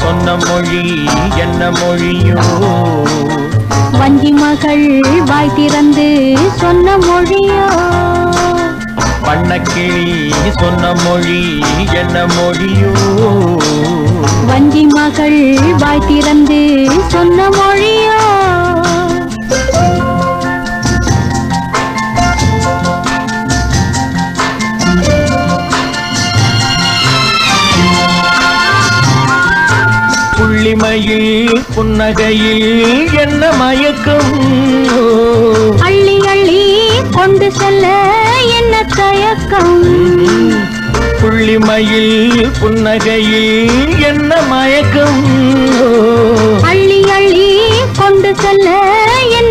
சொன்ன மொழி என்ன மொழியோ? வஞ்சி மகள் வாய் திறந்து சொன்ன மொழியோ? பண்ணக்கிளி சொன்ன மொழி என்ன மொழியோ? வஞ்சி மகள் வாய் திறந்து சொன்ன மொழியோ? புள்ளிமையில் புன்னகையில் என்ன மயக்கம்? அள்ளி அள்ளி கொண்டு செல்ல என்ன தயக்கம்? புள்ளிமையில் புன்னகையில் என்ன மயக்கம்? அள்ளி அள்ளி கொண்டு செல்ல என்ன